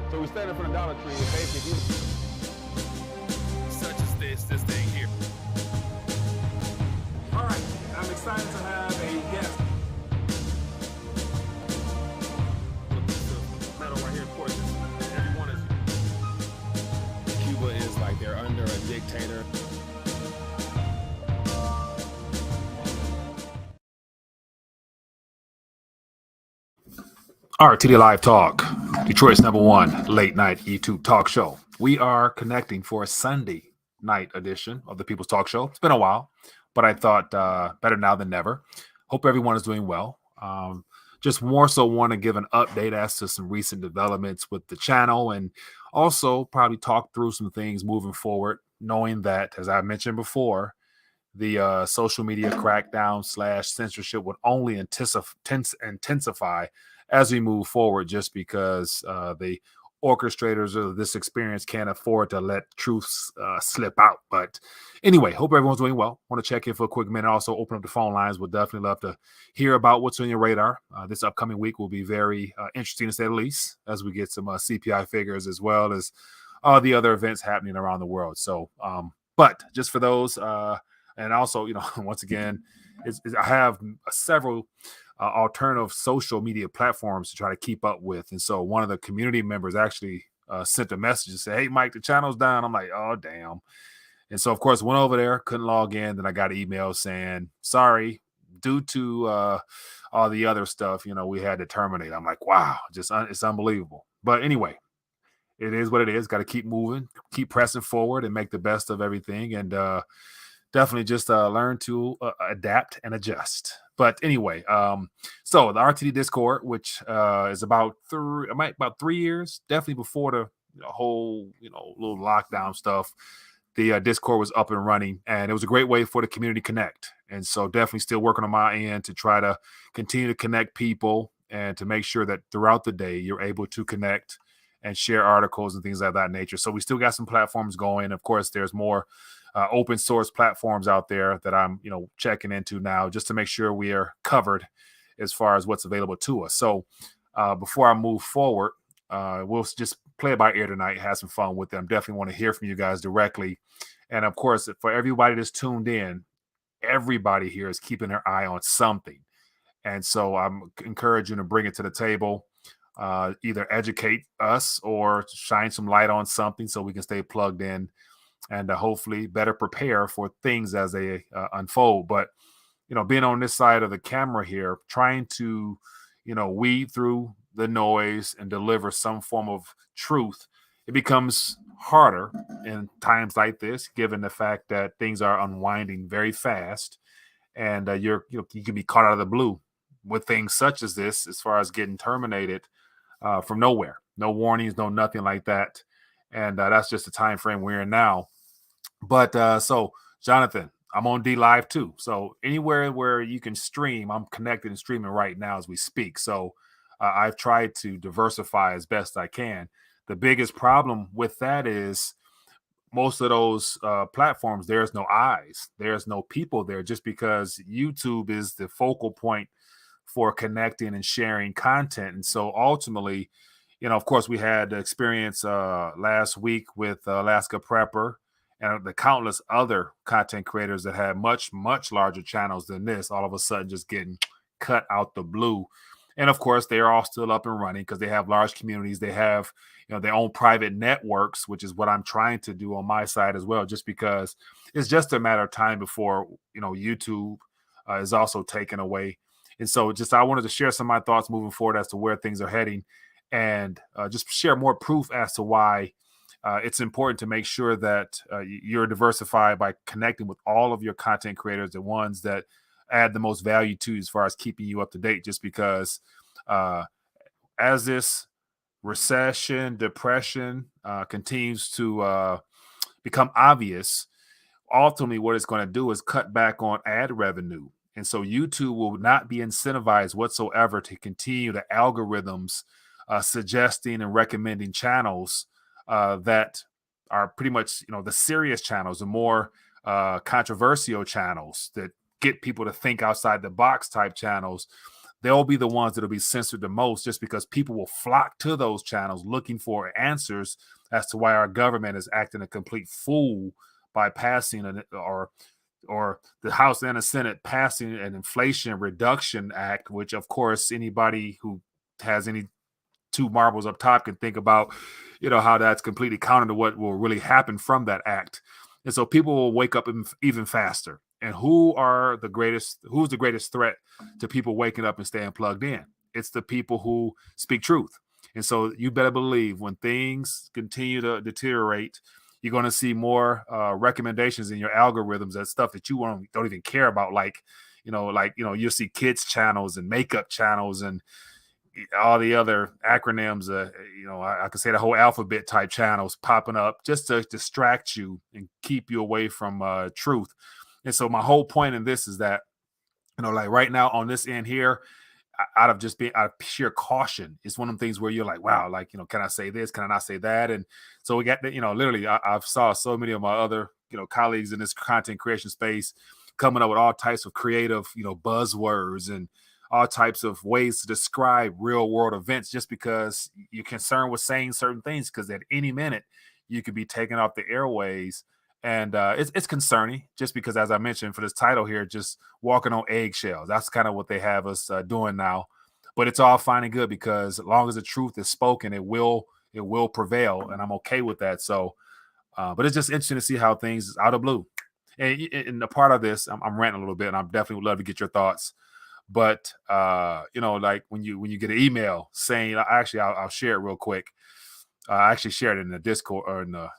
So we stand in front of Dollar Tree and basically such as this thing here. all right, I'm excited to have a guest. Metal right here, of course, everyone is. Cuba is like they're under a dictator. RTD Live Talk, Detroit's #1 late night YouTube talk show. We are connecting for a Sunday night edition of the People's Talk Show. It's been a while, but I thought better now than never. Hope everyone is doing well. Just more so want to give an update as to some recent developments with the channel and also probably talk through some things moving forward, knowing that, as I mentioned before, the social media crackdown / censorship would only intensify as we move forward, just because the orchestrators of this experience can't afford to let truths slip out. But anyway, hope everyone's doing well. Want to check in for a quick minute. Also open up the phone lines. Would definitely love to hear about what's on your radar. This upcoming week will be very interesting, to say the least, as we get some CPI figures as well as all the other events happening around the world. So, but just for those, and also, once again, I have several alternative social media platforms to try to keep up with. And so one of the community members actually sent a message and said, "Hey, Mike, the channel's down." I'm like, "Oh, damn." And so, of course, went over there, couldn't log in. Then I got an email saying, "Sorry, due to all the other stuff, we had to terminate." I'm like, wow, it's unbelievable. But anyway, it is what it is. Got to keep moving, keep pressing forward and make the best of everything. And definitely just learn to adapt and adjust. But anyway, so the RTD Discord, which is about 3 years, definitely before the whole little lockdown stuff. The Discord was up and running, and it was a great way for the community to connect. And so definitely still working on my end to try to continue to connect people and to make sure that throughout the day you're able to connect and share articles and things of that nature. So we still got some platforms going. Of course, there's more open source platforms out there that I'm, checking into now just to make sure we are covered as far as what's available to us. So before I move forward, we'll just play it by ear tonight, have some fun with them. Definitely want to hear from you guys directly. And of course, for everybody that's tuned in, everybody here is keeping their eye on something. And so I'm encouraging to bring it to the table, either educate us or shine some light on something so we can stay plugged in and hopefully better prepare for things as they unfold. But, being on this side of the camera here, trying to, weed through the noise and deliver some form of truth, it becomes harder in times like this, given the fact that things are unwinding very fast, and you can be caught out of the blue with things such as this, as far as getting terminated from nowhere, no warnings, no nothing like that, and that's just the time frame we're in now. But so Jonathan, I'm on D Live too. So anywhere where you can stream, I'm connected and streaming right now as we speak. So I've tried to diversify as best I can. The biggest problem with that is most of those platforms, there's no eyes, there's no people there, just because YouTube is the focal point for connecting and sharing content. And so ultimately, of course, we had the experience last week with Alaska Prepper and the countless other content creators that had much, much larger channels than this, all of a sudden just getting cut out the blue. And of course, they're all still up and running because they have large communities. They have, their own private networks, which is what I'm trying to do on my side as well, just because it's just a matter of time before, YouTube is also taken away. And so I wanted to share some of my thoughts moving forward as to where things are heading, and just share more proof as to why it's important to make sure that you're diversified by connecting with all of your content creators, the ones that add the most value to you as far as keeping you up to date, just because as this recession, depression continues to become obvious, ultimately what it's going to do is cut back on ad revenue. And so YouTube will not be incentivized whatsoever to continue the algorithms suggesting and recommending channels that are pretty much, the serious channels, the more controversial channels that get people to think outside the box type channels. they'll be the ones that'll be censored the most, just because people will flock to those channels looking for answers as to why our government is acting a complete fool by passing or the House and the Senate passing an Inflation Reduction Act, which of course anybody who has any two marbles up top can think about, how that's completely counter to what will really happen from that act. And so people will wake up even faster. And who's the greatest threat to people waking up and staying plugged in? It's the people who speak truth. And so you better believe when things continue to deteriorate, you're going to see more recommendations in your algorithms and stuff that you don't even care about. You'll see kids channels and makeup channels and all the other acronyms, I could say the whole alphabet type channels popping up just to distract you and keep you away from truth. And so my whole point in this is that, like right now on this end here, out of sheer caution, it's one of the things where you're like, wow, can I say this? Can I not say that? And so we got, literally I've saw so many of my other, colleagues in this content creation space coming up with all types of creative, buzzwords and all types of ways to describe real world events, just because you're concerned with saying certain things, because at any minute you could be taken off the airways. And it's concerning, just because, as I mentioned for this title here, just walking on eggshells. That's kind of what they have us doing now. But it's all fine and good, because as long as the truth is spoken, it will prevail, and I'm okay with that. So, but it's just interesting to see how things out of blue. And a part of this, I'm ranting a little bit, and I definitely would love to get your thoughts. But like when you get an email saying, actually, I'll share it real quick. I actually shared it in the Discord, or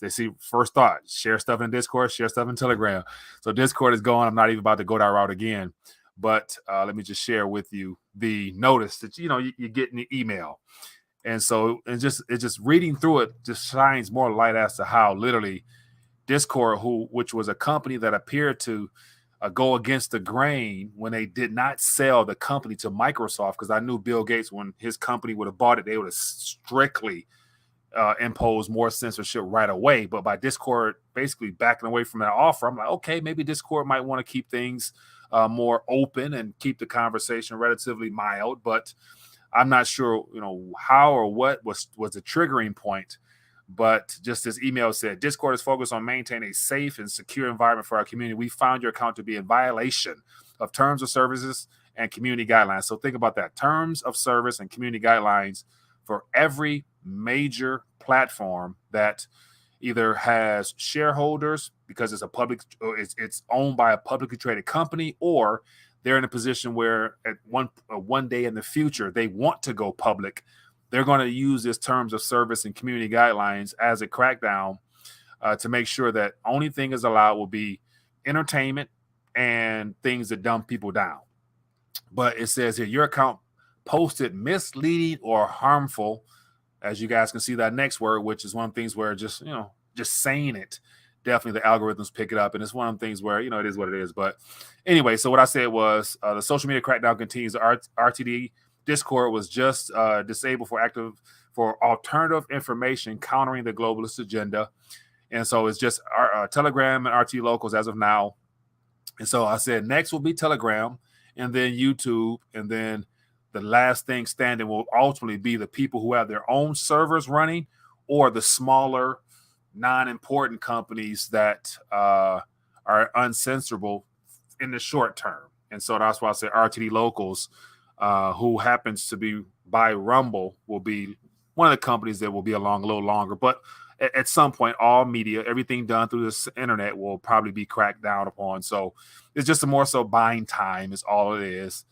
they see first thought, share stuff in Discord, share stuff in Telegram. So Discord is going. I'm not even about to go that route again. But let me just share with you the notice that you get in the email. And so it's just reading through it just shines more light as to how literally Discord, which was a company that appeared to go against the grain when they did not sell the company to Microsoft, because I knew Bill Gates, when his company would have bought it, they would have strictly imposed more censorship right away. But by Discord basically backing away from that offer, I'm like, okay, maybe Discord might want to keep things more open and keep the conversation relatively mild. But I'm not sure, how or what was the triggering point. But just as email said, Discord is focused on maintaining a safe and secure environment for our community. We found your account to be in violation of terms of services and community guidelines. So think about that. Terms of service and community guidelines for every major platform that either has shareholders because it's a public, or it's owned by a publicly traded company, or they're in a position where at one day in the future they want to go public. They're going to use this terms of service and community guidelines as a crackdown to make sure that only thing is allowed will be entertainment and things that dumb people down. But it says here, your account posted misleading or harmful, as you guys can see that next word, which is one of the things where just saying it, definitely the algorithms pick it up. And it's one of the things where, it is what it is. But anyway, so what I said was the social media crackdown continues. The RTD Discord was just disabled for alternative information countering the globalist agenda. And so it's just Telegram and RT locals as of now. And so I said next will be Telegram, and then YouTube, and then the last thing standing will ultimately be the people who have their own servers running, or the smaller, non-important companies that are uncensorable in the short term. And so that's why I said RTD locals, who happens to be by Rumble, will be one of the companies that will be along a little longer. But at some point, all media, everything done through this internet, will probably be cracked down upon. So it's just a more so buying time is all it is.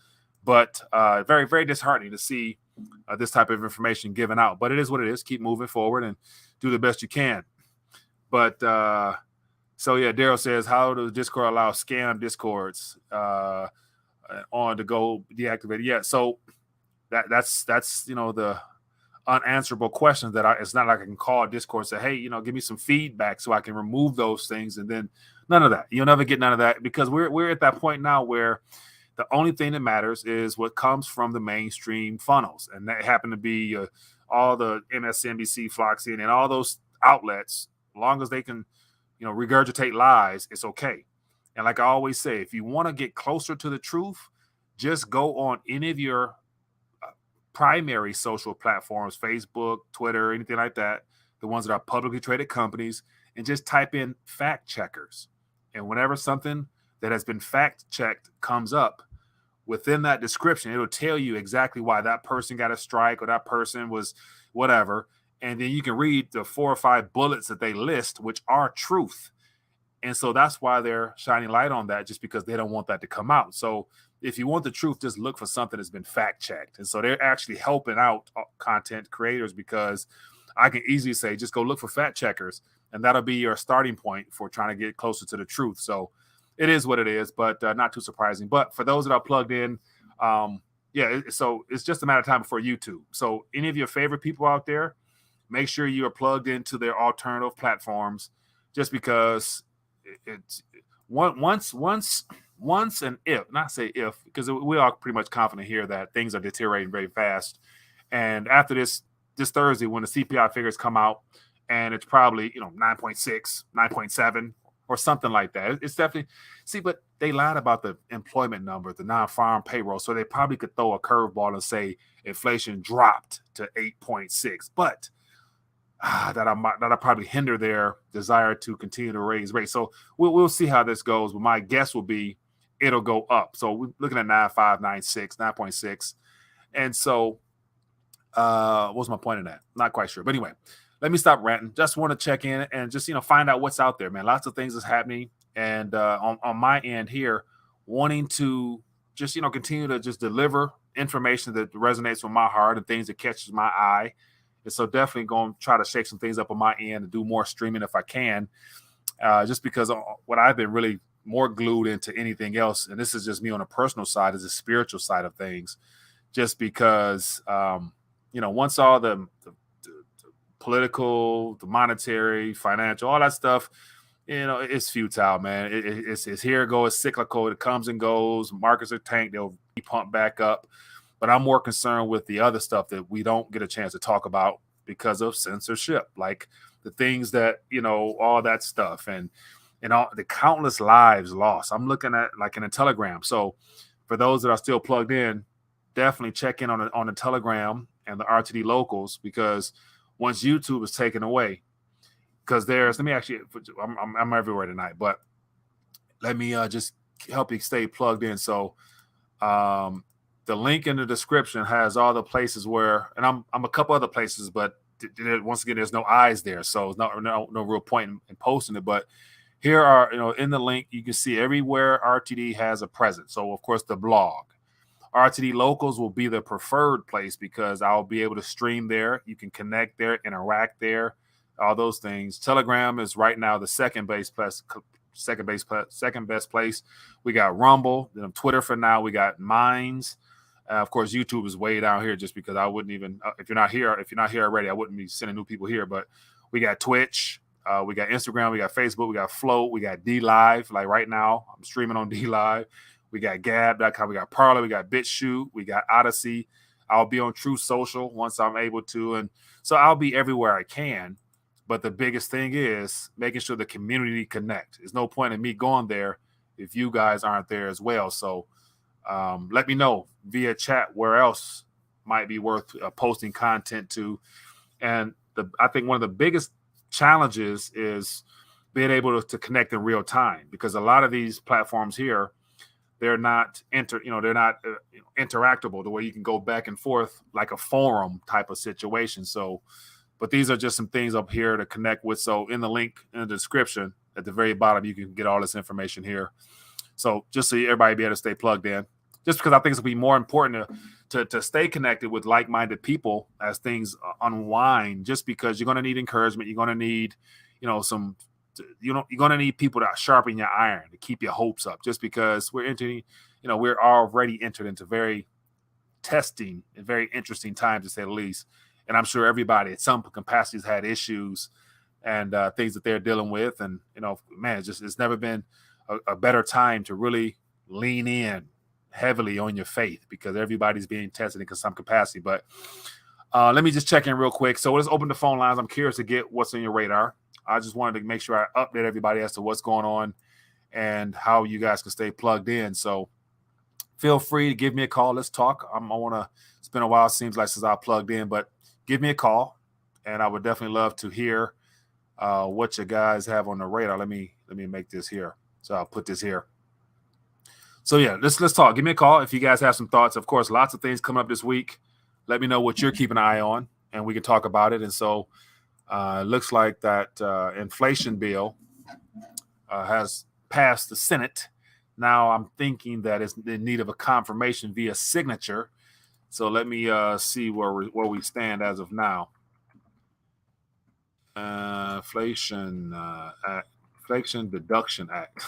But very, very disheartening to see this type of information given out. But it is what it is. Keep moving forward and do the best you can. But so, yeah, Daryl says, how does Discord allow scam Discords on to go deactivated? Yeah, so that's the unanswerable questions that it's not like I can call Discord and say, hey, give me some feedback so I can remove those things. And then none of that. You'll never get none of that, because we're at that point now where the only thing that matters is what comes from the mainstream funnels. And that happen to be all the MSNBC, Fox, and all those outlets. As long as they can, regurgitate lies, it's okay. And like I always say, if you want to get closer to the truth, just go on any of your primary social platforms, Facebook, Twitter, anything like that, the ones that are publicly traded companies, and just type in fact checkers. And whenever something that has been fact checked comes up, within that description, it'll tell you exactly why that person got a strike or that person was whatever. And then you can read the 4 or 5 bullets that they list, which are truth. And so that's why they're shining light on that, just because they don't want that to come out. So if you want the truth, just look for something that's been fact checked. And so they're actually helping out content creators, because I can easily say, just go look for fact checkers, and that'll be your starting point for trying to get closer to the truth. So it is what it is, but not too surprising. But for those that are plugged in, so it's just a matter of time before YouTube. So any of your favorite people out there, make sure you are plugged into their alternative platforms, just because it's once and if, not say if, because we are pretty much confident here that things are deteriorating very fast. And after this Thursday, when the CPI figures come out, and it's probably 9.6, 9.7, or something like that. It's definitely but they lied about the employment number, the non-farm payroll, so they probably could throw a curveball and say inflation dropped to 8.6, but that'll probably hinder their desire to continue to raise rates. So we'll see how this goes. But my guess will be it'll go up. So we're looking at 9.5, 9.6, 9.6. And so what was my point in that? Not quite sure. But anyway, let me stop ranting. Just want to check in and just find out what's out there, man. Lots of things is happening. And on my end here, wanting to just continue to just deliver information that resonates with my heart and things that catches my eye. And so definitely going to try to shake some things up on my end and do more streaming if I can, just because what I've been really more glued into anything else, and this is just me on a personal side, is the spiritual side of things, just because, once all the political, the monetary, financial, all that stuff, it's futile, man. It's here it goes, it's cyclical. It comes and goes. Markets are tanked. They'll be pumped back up. But I'm more concerned with the other stuff that we don't get a chance to talk about because of censorship, like the things that, all that stuff and all the countless lives lost. I'm looking at like in a Telegram. So for those that are still plugged in, definitely check in on the Telegram and the RTD locals, because once YouTube is taken away, because I'm everywhere tonight, but let me just help you stay plugged in. So the link in the description has all the places where, and I'm a couple other places, but once again, there's no eyes there, so there's no real point in posting it. But here are, in the link, you can see everywhere RTD has a presence. So of course, the blog, RTD locals will be the preferred place, because I'll be able to stream there. You can connect there, interact there, all those things. Telegram is right now the second best place. We got Rumble, then Twitter for now. We got Minds. Of course, YouTube is way down here, just because I wouldn't even if you're not here already, I wouldn't be sending new people here. But we got Twitch, we got Instagram, we got Facebook, we got Float, we got D Live. Like right now, I'm streaming on D Live. We got Gab.com, we got Parler, we got BitChute, we got Odyssey. I'll be on True Social once I'm able to, and so I'll be everywhere I can. But the biggest thing is making sure the community connect. There's no point in me going there if you guys aren't there as well. So let me know via chat where else might be worth posting content to. And I think one of the biggest challenges is being able to connect in real time, because a lot of these platforms here, they're not interactable the way you can go back and forth like a forum type of situation. So, but these are just some things up here to connect with. So in the link in the description at the very bottom, you can get all this information here. So just so everybody be able to stay plugged in, just because I think it's going to be more important to stay connected with like-minded people as things unwind, just because you're going to need encouragement. You're going to need, you're going to need people to sharpen your iron, to keep your hopes up, just because we're already entered into very testing and very interesting times, to say the least. And I'm sure everybody at some capacity has had issues and things that they're dealing with. And, man, it's never been a better time to really lean in heavily on your faith, because everybody's being tested in some capacity. But let me just check in real quick. So let's open the phone lines. I'm curious to get what's on your radar. I just wanted to make sure I update everybody as to what's going on and how you guys can stay plugged in. So feel free to give me a call. Let's talk. I want to. It's been a while. Seems like since I plugged in, but give me a call, and I would definitely love to hear what you guys have on the radar. Let me make this here. So I'll put this here. So yeah, let's talk. Give me a call if you guys have some thoughts. Of course, lots of things coming up this week. Let me know what you're keeping an eye on, and we can talk about it. And so, looks like that inflation bill has passed the Senate. Now I'm thinking that it's in need of a confirmation via signature. So let me see where we stand as of now. Inflation Deduction Act.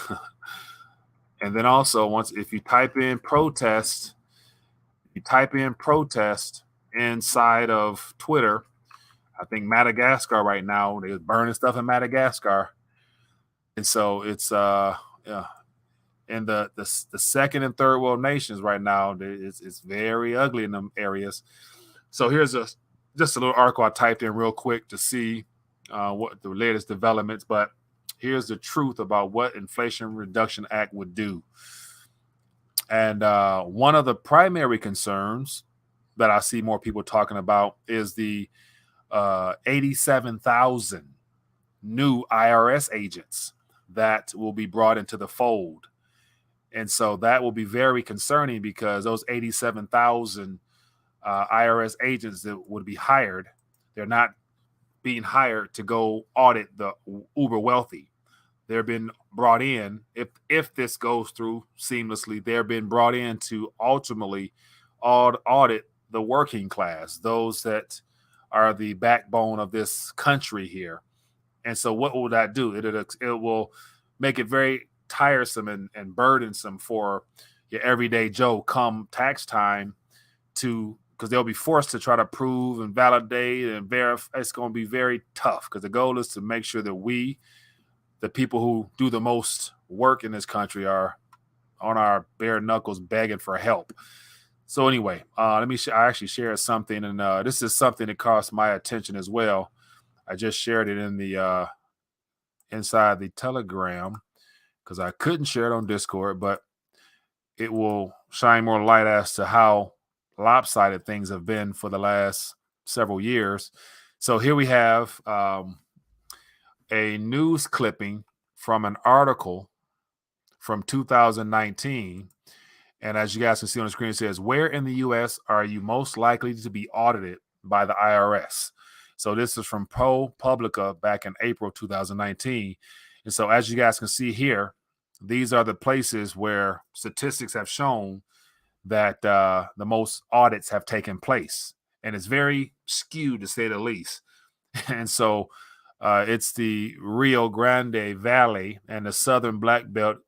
And then also if you type in protest inside of Twitter. I think Madagascar right now, they're burning stuff in Madagascar. And so it's in the second and third world nations right now, it's very ugly in them areas. So here's just a little article I typed in real quick to see what the latest developments, but here's the truth about what Inflation Reduction Act would do. And one of the primary concerns that I see more people talking about is the 87,000 new IRS agents that will be brought into the fold. And so that will be very concerning because those 87,000 IRS agents that would be hired, they're not being hired to go audit the uber wealthy. They're been brought in, if this goes through seamlessly, they're been brought in to ultimately audit the working class, those that are the backbone of this country here. And so what will that do? It will make it very tiresome and burdensome for your everyday Joe come tax time because they'll be forced to try to prove and validate and verify. It's going to be very tough because the goal is to make sure that we, the people who do the most work in this country, are on our bare knuckles begging for help. So anyway, I actually shared something, and this is something that caught my attention as well. I just shared it in the inside the Telegram because I couldn't share it on Discord, but it will shine more light as to how lopsided things have been for the last several years. So here we have a news clipping from an article from 2019. And as you guys can see on the screen, it says, where in the U.S. are you most likely to be audited by the IRS? So this is from ProPublica back in April 2019. And so as you guys can see here, these are the places where statistics have shown that the most audits have taken place. And it's very skewed, to say the least. And so it's the Rio Grande Valley and the Southern Black Belt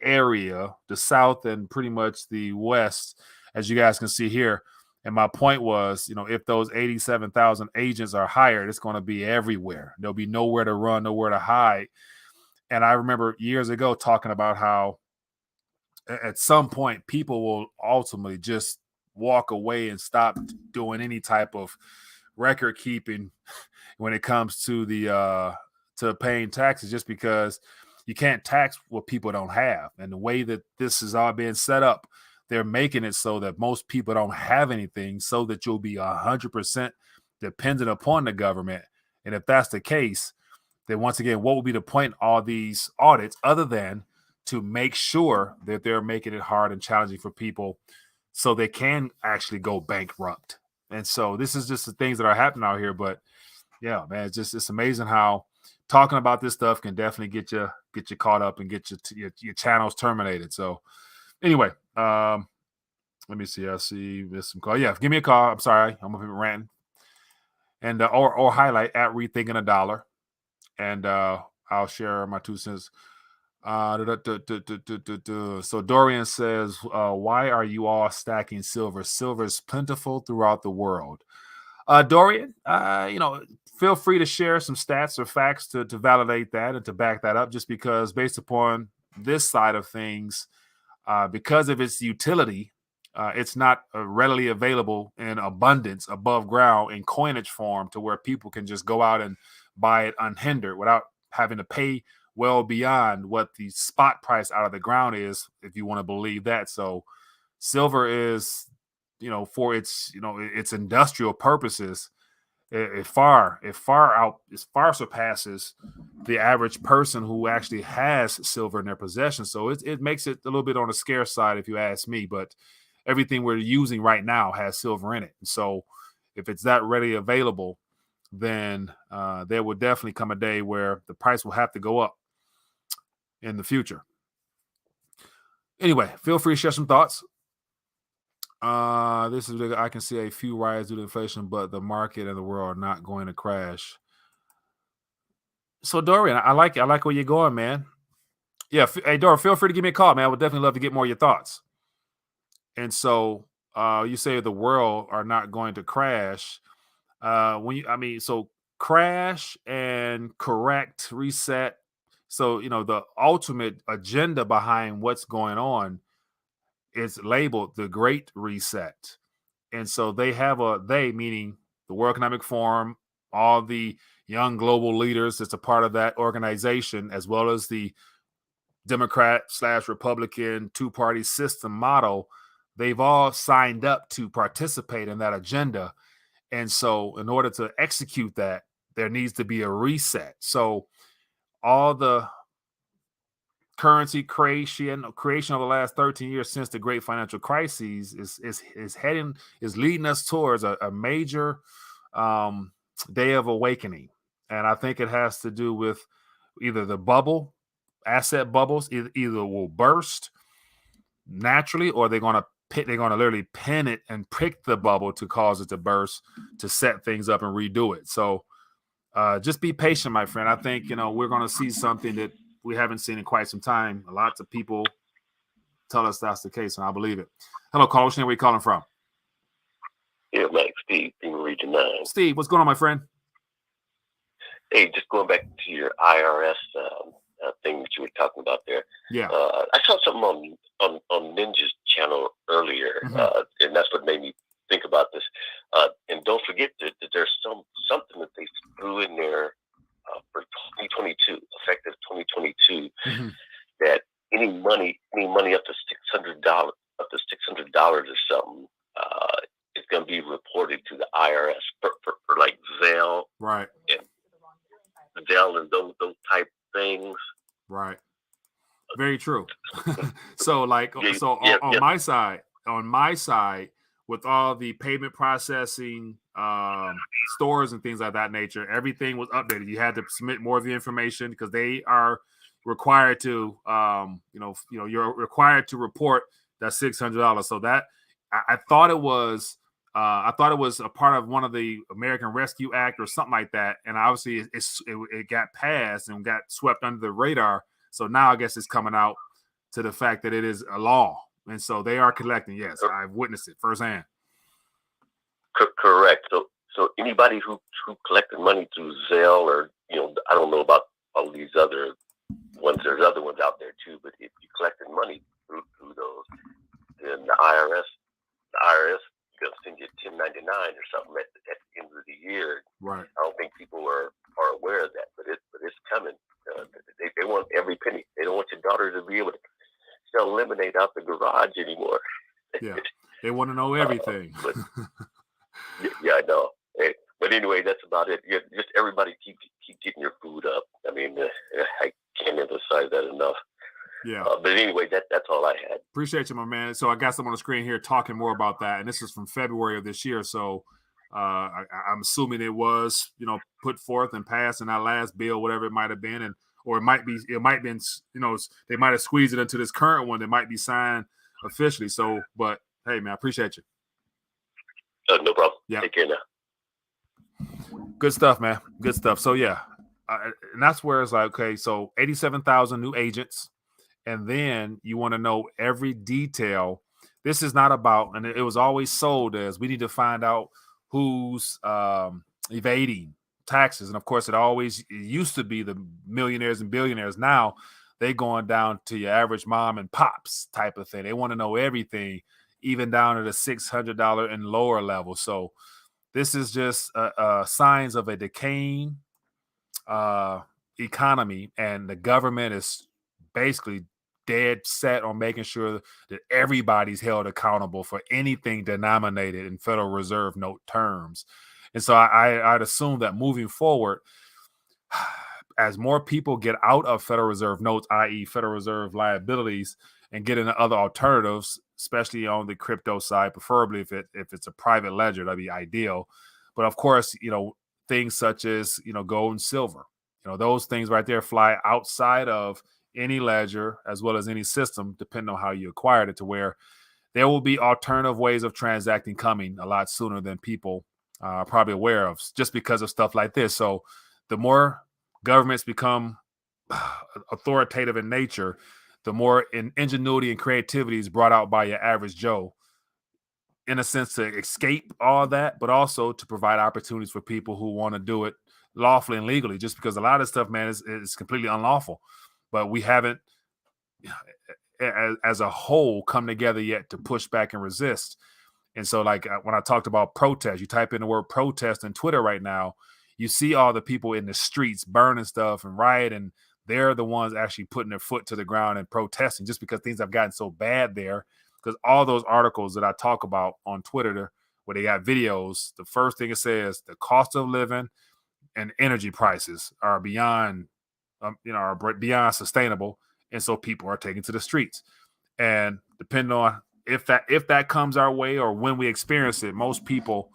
area, the South and pretty much the West, as you guys can see here. And my point was, if those 87,000 agents are hired, it's going to be everywhere. There'll be nowhere to run, nowhere to hide. And I remember years ago talking about how at some point people will ultimately just walk away and stop doing any type of record keeping when it comes to the to paying taxes, just because you can't tax what people don't have. And the way that this is all being set up, they're making it so that most people don't have anything, so that you'll be 100% dependent upon the government. And if that's the case, then once again, what will be the point of all these audits other than to make sure that they're making it hard and challenging for people so they can actually go bankrupt? And so this is just the things that are happening out here. But yeah, man, it's amazing how talking about this stuff can definitely get you caught up and get your channels terminated. So anyway, let me see. I see there's some call. Yeah, give me a call. I'm sorry, I'm gonna be ranting. And or highlight at Rethinking a Dollar, and I'll share my 2 cents. So Dorian says, why are you all stacking silver? Silver is plentiful throughout the world. Dorian, feel free to share some stats or facts to validate that and to back that up, just because based upon this side of things, because of its utility, it's not readily available in abundance above ground in coinage form to where people can just go out and buy it unhindered without having to pay well beyond what the spot price out of the ground is, if you want to believe that. So Silver is, for its its industrial purposes, it far surpasses the average person who actually has silver in their possession. So it makes it a little bit on the scarce side, if you ask me. But everything we're using right now has silver in it. So if it's that readily available, then there will definitely come a day where the price will have to go up in the future. Anyway, feel free to share some thoughts. This is I can see a few rises due to inflation, but the market and the world are not going to crash. So Dorian, I like where you're going, man. Yeah, hey Dorian, feel free to give me a call, man. I would definitely love to get more of your thoughts. And so you say the world are not going to crash. So crash and correct, reset. So the ultimate agenda behind what's going on is labeled the Great Reset. And so they have they meaning the World Economic Forum, all the young global leaders that's a part of that organization, as well as the Democrat/Republican two-party system model. They've all signed up to participate in that agenda. And so in order to execute that, there needs to be a reset. So all the currency creation of the last 13 years since the great financial crises is leading us towards a major day of awakening. And I think it has to do with either the asset bubbles either will burst naturally, or they're going to literally pin it and prick the bubble to cause it to burst, to set things up and redo it. So just be patient, my friend. I think we're going to see something that we haven't seen in quite some time. Lots of people tell us that's the case, and I believe it. Hello, caller. Where are you calling from? Yeah, Mike, Steve, in Region 9. Steve, what's going on, my friend? Hey, just going back to your IRS thing that you were talking about there. Yeah. I saw something on Ninja's channel earlier, and that's what made me think about this. And don't forget that there's something that they threw in there for 2022, effective 2022, that any money up to $600 or something, is going to be reported to the IRS for like Zelle, right? And Zelle and those type things, right? Very true. So on my side, with all the payment processing stores and things like that nature, everything was updated. You had to submit more of the information because they are required to, you're required to report that $600. So that I thought it was a part of one of the American Rescue Act or something like that, and obviously it got passed and got swept under the radar. So now I guess it's coming out to the fact that it is a law. And so they are collecting. Yes, I've witnessed it firsthand. Correct. So anybody who collected money through Zelle, or I don't know about all these other ones. There's other ones out there too. But if you collected money through those, then the IRS is going to send you a 1099 or something at the end of the year. Right. I don't think people are aware of that, but it's coming. They want every penny. They don't want your daughter to be able to sell lemonade out the garage anymore. Yeah, they want to know everything. Yeah, I know. But anyway, that's about it. Just everybody keep getting your food up. I mean, I can't emphasize that enough. Yeah. But anyway, that's all I had. Appreciate you, my man. So I got some on the screen here talking more about that, and this is from February of this year. So I'm assuming it was, put forth and passed in that last bill, whatever it might have been, or it might be, they might have squeezed it into this current one that might be signed officially. So, but hey, man, I appreciate you. No problem. Yeah. Take care now. Good stuff, man. Good stuff. So yeah, and that's where it's like, okay, so 87,000 new agents. And then you want to know every detail. This is not about, and it was always sold as, we need to find out who's evading taxes. And of course, it used to be the millionaires and billionaires. Now they're going down to your average mom and pops type of thing. They want to know everything, even down to the $600 and lower level. So this is just signs of a decaying economy, and the government is basically dead set on making sure that everybody's held accountable for anything denominated in Federal Reserve note terms. And so I'd assume that moving forward, as more people get out of Federal Reserve notes, i.e. Federal Reserve liabilities, and get into other alternatives, especially on the crypto side, preferably if it's a private ledger, that'd be ideal. But of course, things such as, gold and silver, those things right there fly outside of any ledger as well as any system, depending on how you acquired it, to where there will be alternative ways of transacting coming a lot sooner than people are probably aware of, just because of stuff like this. So the more governments become authoritative in nature, the more ingenuity and creativity is brought out by your average Joe, in a sense, to escape all that, but also to provide opportunities for people who want to do it lawfully and legally, just because a lot of stuff, man, is completely unlawful. But we haven't, as a whole, come together yet to push back and resist. And so, like, when I talked about protest, you type in the word protest in Twitter right now, you see all the people in the streets burning stuff and rioting. They're the ones actually putting their foot to the ground and protesting, just because things have gotten so bad there. Because all those articles that I talk about on Twitter, where they got videos, the first thing it says, the cost of living and energy prices are beyond, are beyond sustainable, and so people are taking to the streets. And depending on if that comes our way or when we experience it, most people,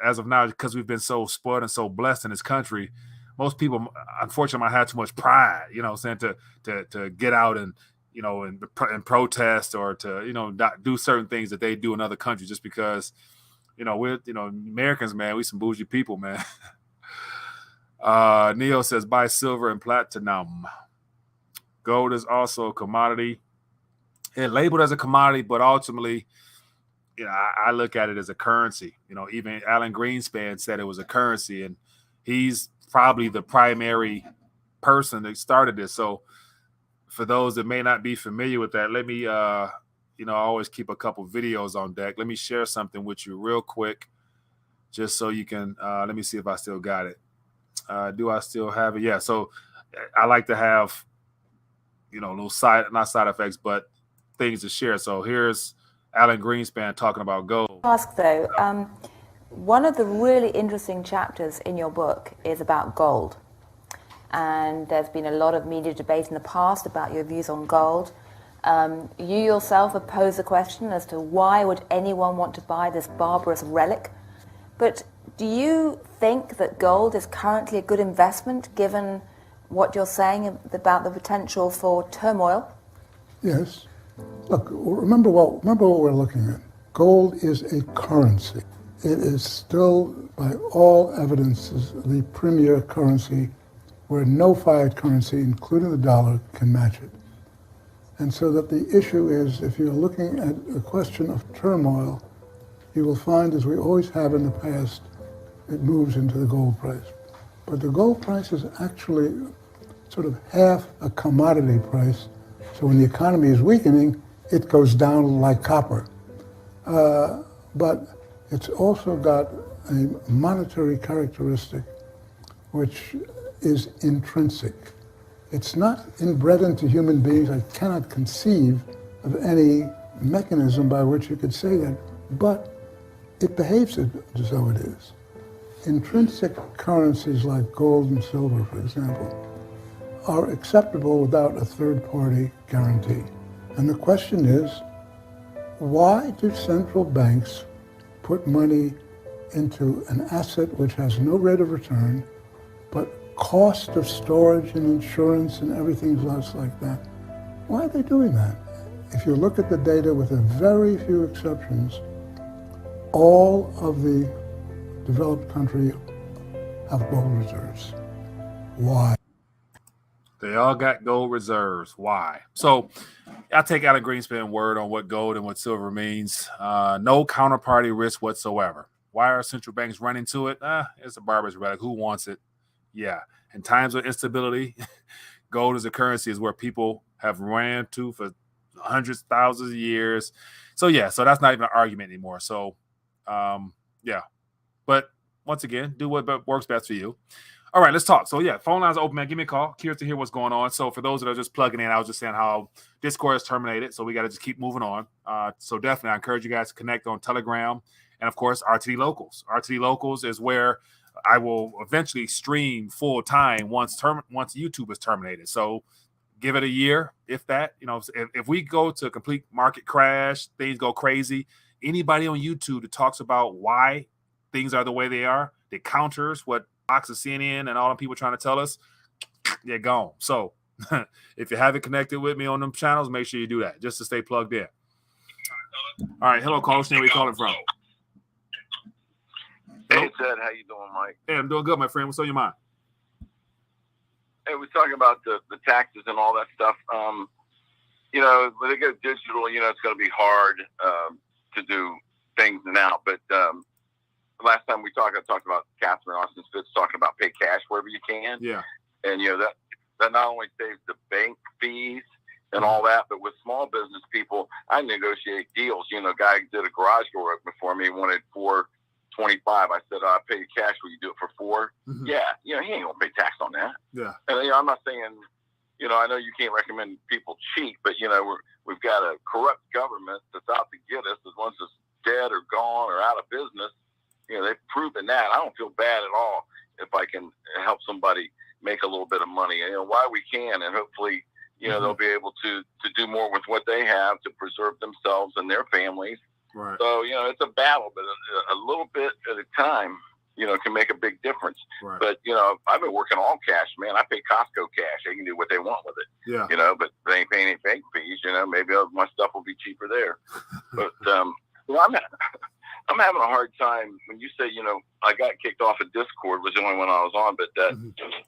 as of now, because we've been so spoiled and so blessed in this country, most people, unfortunately, might have too much pride, to get out and, and protest, or to, not do certain things that they do in other countries, just because, we're, Americans, man, we some bougie people, man. Neo says buy silver and platinum. Gold is also a commodity. It's labeled as a commodity, but ultimately, I look at it as a currency. Even Alan Greenspan said it was a currency, and he's probably the primary person that started this. So for those that may not be familiar with that, let me, I always keep a couple videos on deck. Let me share something with you real quick, just so you can, let me see if I still got it. Do I still have it? Yeah. So I like to have, little not side effects, but things to share. So here's Alan Greenspan talking about gold. Ask though, one of the really interesting chapters in your book is about gold. And there's been a lot of media debate in the past about your views on gold. You yourself have posed the question as to why would anyone want to buy this barbarous relic. But do you think that gold is currently a good investment, given what you're saying about the potential for turmoil? Yes. Look, remember what we're looking at. Gold is a currency. It is still, by all evidences, the premier currency where no fiat currency, including the dollar, can match it. And so that the issue is, if you're looking at a question of turmoil, you will find, as we always have in the past, it moves into the gold price. But the gold price is actually sort of half a commodity price. So when the economy is weakening, it goes down like copper. But it's also got a monetary characteristic which is intrinsic. It's not inbred into human beings. I cannot conceive of any mechanism by which you could say that, but it behaves as though it is. Intrinsic currencies like gold and silver, for example, are acceptable without a third-party guarantee. And the question is, why do central banks put money into an asset which has no rate of return, but cost of storage and insurance and everything else like that? Why are they doing that? If you look at the data, with a very few exceptions, all of the developed countries have gold reserves. Why? They all got gold reserves. Why? So I take Alan Greenspan's word on what gold and what silver means. No counterparty risk whatsoever. Why are central banks running to it? It's a barbarous relic. Who wants it? Yeah. In times of instability, gold as a currency is where people have ran to for hundreds, thousands of years. So yeah, so that's not even an argument anymore. So yeah. But once again, do what works best for you. All right, let's talk. So yeah, phone lines are open, man. Give me a call. Curious to hear what's going on. So for those that are just plugging in, I was just saying how Discord is terminated, so we got to just keep moving on. So definitely, I encourage you guys to connect on Telegram and of course RTD Locals. RTD Locals is where I will eventually stream full time once YouTube is terminated. So give it a year, if that. You know, if we go to a complete market crash, things go crazy. Anybody on YouTube that talks about why things are the way they are, that counters what Fox and CNN and all the people trying to tell us, they're gone. So if you haven't connected with me on them channels, make sure you do that just to stay plugged in. All right, hello, Coach. Where are you calling from? Hey, Ted, how you doing, Mike? Hey, I'm doing good, my friend. What's on your mind? Hey, we're talking about the taxes and all that stuff. You know, when they go digital, you know, it's going to be hard to do things now. But last time we talked, I talked about Catherine Austin Fitz talking about pay cash wherever you can. Yeah. And, you know, that not only saves the bank fees and all that, but with small business people, I negotiate deals. You know, a guy did a garage door opening for me, wanted $425. I said, I'll pay you cash. Will you do it for $4? Mm-hmm. Yeah. You know, he ain't going to pay tax on that. Yeah. And, you know, I'm not saying, you know, I know you can't recommend people cheat, but, you know, we've got a corrupt government that's out to get us. As once it's dead or gone or out of business, you know, they've proven that. I don't feel bad at all if I can help somebody make a little bit of money. You know, why we can, and hopefully, you know, they'll be able to do more with what they have to preserve themselves and their families. Right. So, you know, it's a battle, but a little bit at a time, you know, can make a big difference. Right. But, you know, I've been working all cash, man. I pay Costco cash. They can do what they want with it. Yeah. You know, but they ain't paying any bank fees. You know, maybe my stuff will be cheaper there. But, you know, I'm having a hard time when you say, you know, I got kicked off of Discord, was the only one I was on, but that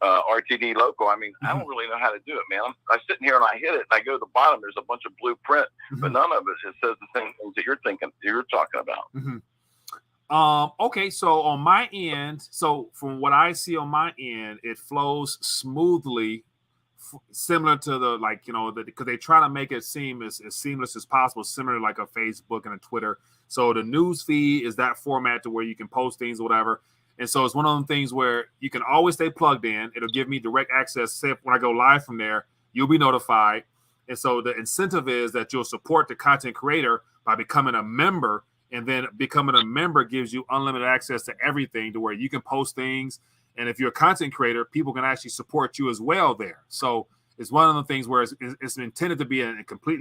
RTD local, I mean, I don't really know how to do it, man. I'm sitting here and I hit it and I go to the bottom. There's a bunch of blueprint, but none of it says the same things that you're talking about. Okay, so on my end, so from what I see on my end, it flows smoothly, similar to the, like, you know, because they try to make it seem as seamless as possible, similar to like a Facebook and a Twitter. So the news feed is that format to where you can post things or whatever. And so it's one of them things where you can always stay plugged in. It'll give me direct access. Say when I go live from there, you'll be notified. And so the incentive is that you'll support the content creator by becoming a member. And then becoming a member gives you unlimited access to everything to where you can post things. And if you're a content creator, people can actually support you as well there. So it's one of the things where it's intended to be a complete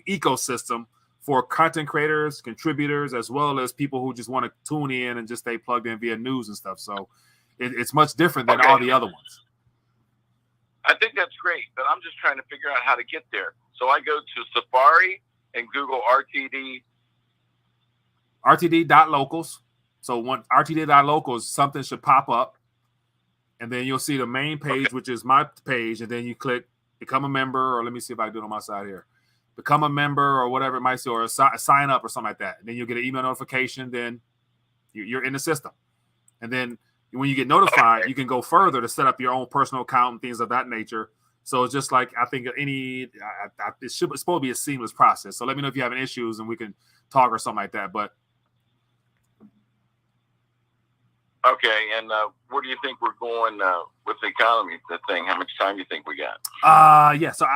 ecosystem for content creators, contributors, as well as people who just want to tune in and just stay plugged in via news and stuff. So it's much different than all the other ones. I think that's great, but I'm just trying to figure out how to get there. So I go to Safari and Google RTD.locals. So when RTD.locals, something should pop up. And then you'll see the main page, which is my page. And then you click become a member, or let me see if I can do it on my side here. Become a member or whatever it might say, or sign up or something like that. And then you'll get an email notification. Then you're in the system. And then when you get notified, you can go further to set up your own personal account and things of that nature. So it's just like, I think it's supposed to be a seamless process. So let me know if you have any issues and we can talk or something like that. But okay, and where do you think we're going with the economy, the thing? How much time do you think we got? Yeah. So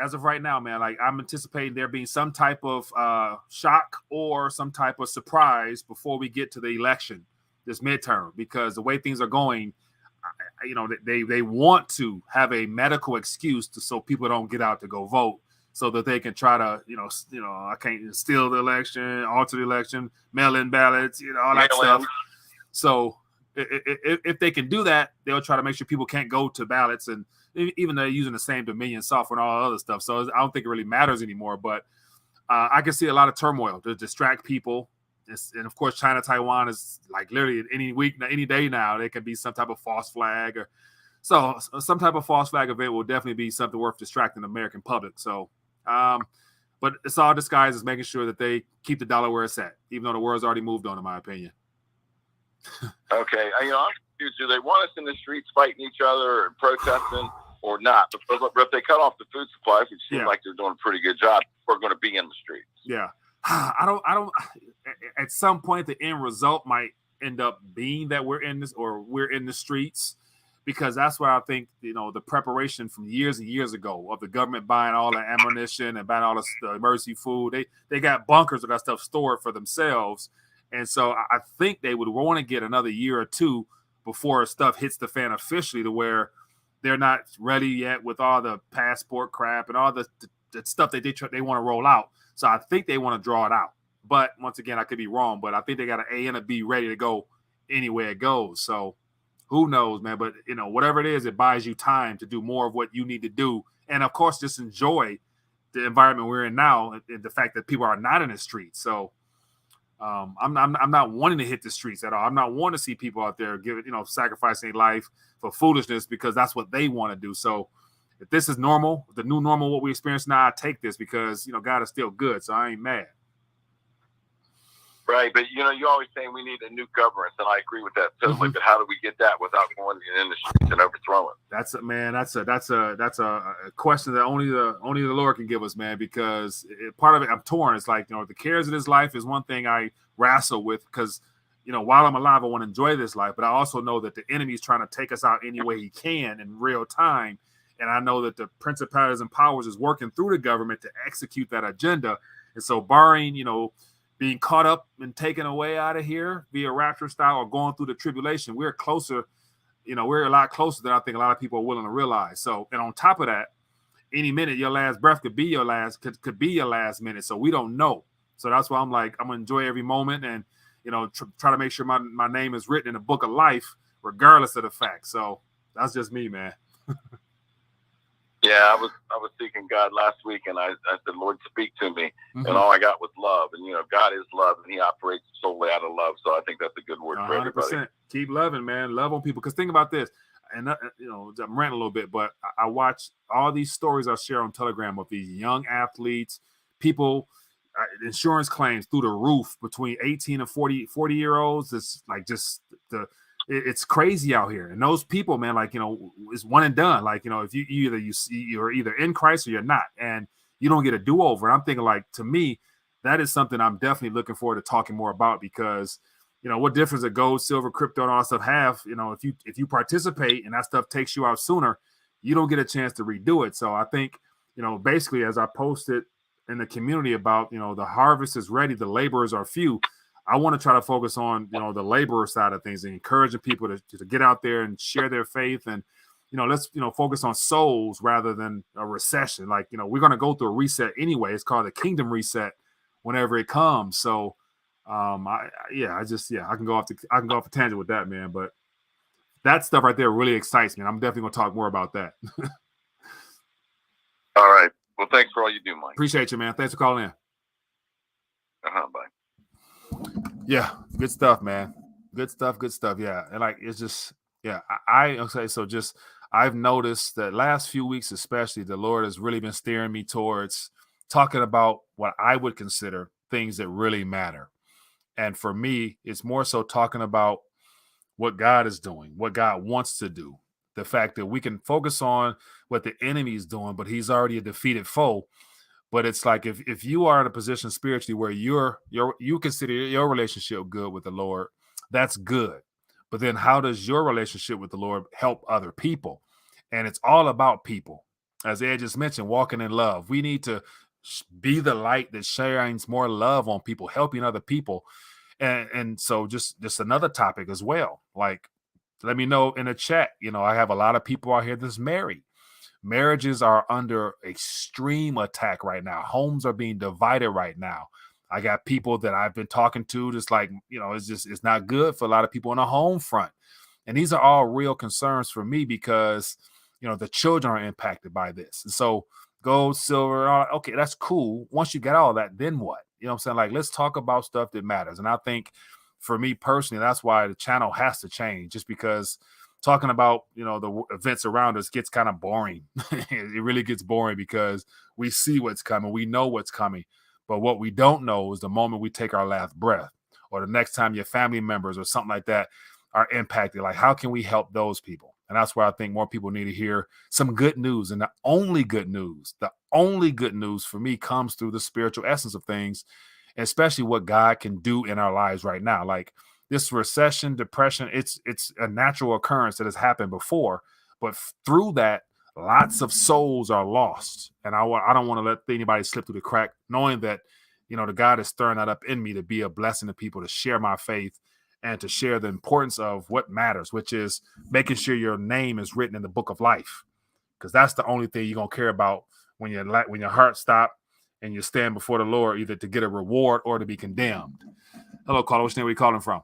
as of right now, man, like I'm anticipating there being some type of shock or some type of surprise before we get to the election, this midterm, because the way things are going, you know, they want to have a medical excuse so people don't get out to go vote, so that they can try to, you know, I can't steal the election, alter the election, mail-in ballots, you know, all that stuff. So if they can do that, they'll try to make sure people can't go to ballots, and even they're using the same Dominion software and all that other stuff. So I don't think it really matters anymore. But I can see a lot of turmoil to distract people. And of course, China, Taiwan is like literally any week, any day now, there can be some type of false flag, or so some type of false flag event will definitely be something worth distracting the American public. So, but it's all disguised as making sure that they keep the dollar where it's at, even though the world's already moved on, in my opinion. Okay, you know, I'm confused. Do they want us in the streets fighting each other or protesting or not? But if they cut off the food supplies, which seems like they're doing a pretty good job, we're going to be in the streets. Yeah. I don't. At some point, the end result might end up being that we're in this or we're in the streets, because that's what I think, the preparation from years and years ago of the government buying all the ammunition and buying all the emergency food. They got bunkers of that stuff stored for themselves. And so I think they would want to get another year or two before stuff hits the fan officially, to where they're not ready yet with all the passport crap and all the stuff that they want to roll out. So I think they want to draw it out. But once again, I could be wrong, but I think they got an A and a B ready to go anywhere it goes. So who knows, man? But, whatever it is, it buys you time to do more of what you need to do. And, of course, just enjoy the environment we're in now and the fact that people are not in the streets. So I'm not wanting to hit the streets at all. I'm not wanting to see people out there sacrificing their life for foolishness because that's what they want to do. So if this is normal, the new normal, what we experience now, I take this because, God is still good. So I ain't mad. Right, but you always saying we need a new governance, and I agree with that totally. But how do we get that without going in the streets and overthrowing? That's a question that only the Lord can give us, man. Because part of it, I'm torn. It's like, the cares of this life is one thing I wrestle with, because while I'm alive, I want to enjoy this life, but I also know that the enemy is trying to take us out any way he can in real time, and I know that the principalities and powers is working through the government to execute that agenda. And so, barring being caught up and taken away out of here via rapture style or going through the tribulation, we're closer, we're a lot closer than I think a lot of people are willing to realize. So, and on top of that, any minute your last breath could be your last minute. So we don't know. So that's why I'm like, I'm gonna enjoy every moment and, try to make sure my name is written in the book of life, regardless of the fact. So that's just me, man. Yeah, I was seeking God last week, and I said, Lord, speak to me. And all I got was love. And, God is love, and he operates solely out of love. So I think that's a good word for everybody. Keep loving, man. Love on people. Because think about this. And, I'm ranting a little bit, but I watch all these stories I share on Telegram of these young athletes, people, insurance claims through the roof between 18 and 40-year-olds. It's like it's crazy out here. And those people, man, like, it's one and done. Like, if you're either in Christ or you're not, and you don't get a do-over. And I'm thinking, like, to me, that is something I'm definitely looking forward to talking more about, because, what difference does gold, silver, crypto, and all that stuff have? If you participate and that stuff takes you out sooner, you don't get a chance to redo it. So I think, basically, as I posted in the community about, the harvest is ready, the laborers are few. I want to try to focus on, the laborer side of things and encouraging people to get out there and share their faith. And, let's, focus on souls rather than a recession. Like, we're going to go through a reset anyway. It's called the kingdom reset whenever it comes. So, I can go off a tangent with that, man. But that stuff right there really excites me. And I'm definitely going to talk more about that. All right. Well, thanks for all you do, Mike. Appreciate you, man. Thanks for calling in. Bye. Yeah, good stuff, man. Good stuff. Yeah. And like, it's just, yeah, I've noticed that last few weeks, especially, the Lord has really been steering me towards talking about what I would consider things that really matter. And for me, it's more so talking about what God is doing, what God wants to do. The fact that we can focus on what the enemy is doing, but he's already a defeated foe. But it's like, if you are in a position spiritually where you consider your relationship good with the Lord, that's good. But then how does your relationship with the Lord help other people? And it's all about people. As Ed just mentioned, walking in love. We need to be the light that shines more love on people, helping other people. And so just another topic as well. Like, let me know in the chat. I have a lot of people out here that's married. Marriages are under extreme attack right now. Homes are being divided right now. I got people that I've been talking to, just like, it's not good for a lot of people on the home front. And these are all real concerns for me because, the children are impacted by this. And so gold, silver, okay, that's cool. Once you get all that, then what? You know what I'm saying? Like, let's talk about stuff that matters. And I think for me personally, that's why the channel has to change, just because talking about, the events around us gets kind of boring. It really gets boring because we see what's coming. We know what's coming. But what we don't know is the moment we take our last breath, or the next time your family members or something like that are impacted. Like, how can we help those people? And that's where I think more people need to hear some good news. And the only good news for me comes through the spiritual essence of things, especially what God can do in our lives right now. Like, this recession, depression, it's a natural occurrence that has happened before, but through that, lots of souls are lost. And I don't want to let anybody slip through the crack, knowing that, the God is stirring that up in me to be a blessing to people, to share my faith and to share the importance of what matters, which is making sure your name is written in the book of life. Because that's the only thing you're going to care about when your heart stops and you stand before the Lord, either to get a reward or to be condemned. Hello, caller. Which name are you calling from?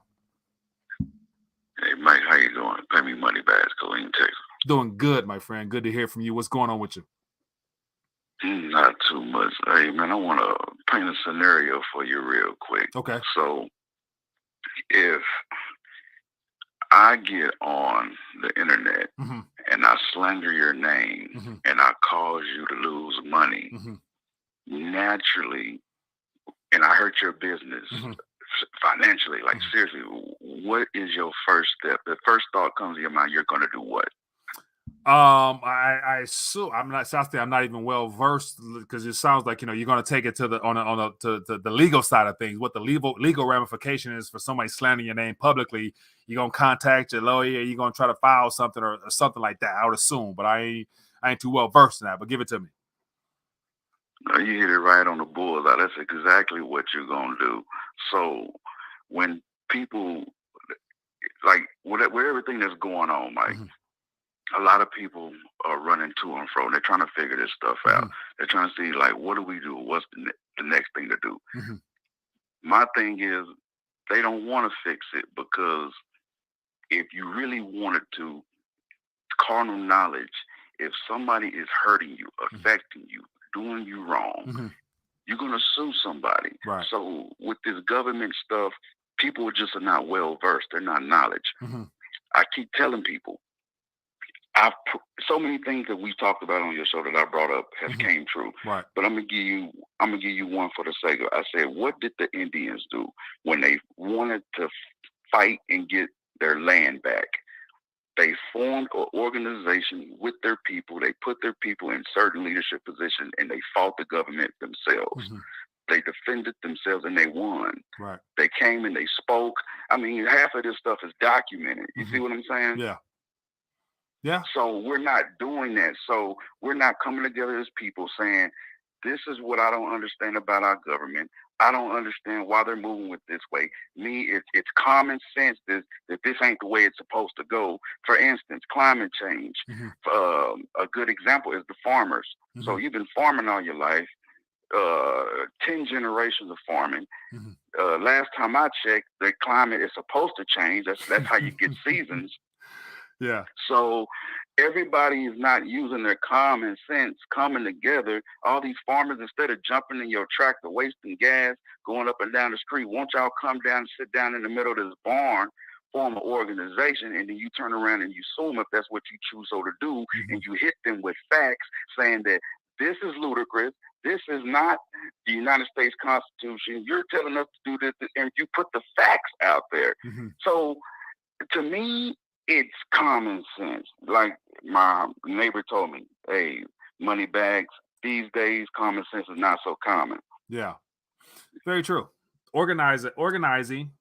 Hey, Mike, how you doing? Pay me money back, Colleen, Texas. Doing good, my friend. Good to hear from you. What's going on with you? Not too much. Hey, man, I want to paint a scenario for you real quick. Okay. So, if I get on the internet and I slander your name and I cause you to lose money, naturally, and I hurt your business financially, like seriously, what is your first step? The first thought comes to your mind, you're going to do what? I assume I'm not even well versed, because it sounds like you're going to take it to the legal side of things. What the legal ramification is for somebody slandering your name publicly, you're going to contact your lawyer, you're going to try to file something or something like that, I would assume, but I ain't too well versed in that. But give it to me. No, you hit it right on the bullseye. That's exactly what you're going to do. So when people, like, with everything that's going on, Mike, a lot of people are running to and fro. They're trying to figure this stuff out. They're trying to see, like, what do we do? What's the next thing to do? My thing is, they don't want to fix it, because if you really wanted to, carnal knowledge, if somebody is hurting you, affecting you, doing you wrong, you're going to sue somebody. Right. So with this government stuff, people just are not well versed. They're not knowledge. I keep telling people, so many things that we talked about on your show that I brought up has came true. Right. But I'm gonna give you one for the sake of. I said, what did the Indians do when they wanted to fight and get their land back? They formed an organization with their people. They put their people in certain leadership positions, and they fought the government themselves. They defended themselves, and they won. Right. They came and they spoke. I mean, half of this stuff is documented. You see what I'm saying? Yeah. Yeah. So we're not doing that. So we're not coming together as people saying, this is what I don't understand about our government. I don't understand why they're moving with this way. It's common sense that this ain't the way it's supposed to go. For instance, climate change. A good example is the farmers. So you've been farming all your life, 10 generations of farming. Last time I checked, the climate is supposed to change. That's how you get seasons. Yeah. So everybody is not using their common sense, coming together. All these farmers, instead of jumping in your tractor, wasting gas, going up and down the street, won't y'all come down and sit down in the middle of this barn, form an organization, and then you turn around and you sue them if that's what you choose so to do, and you hit them with facts saying that this is ludicrous. This is not the United States Constitution. You're telling us to do this, and you put the facts out there. So to me, it's common sense. Like my neighbor told me, hey, money bags, these days, common sense is not so common. Yeah. Very true. Organizing.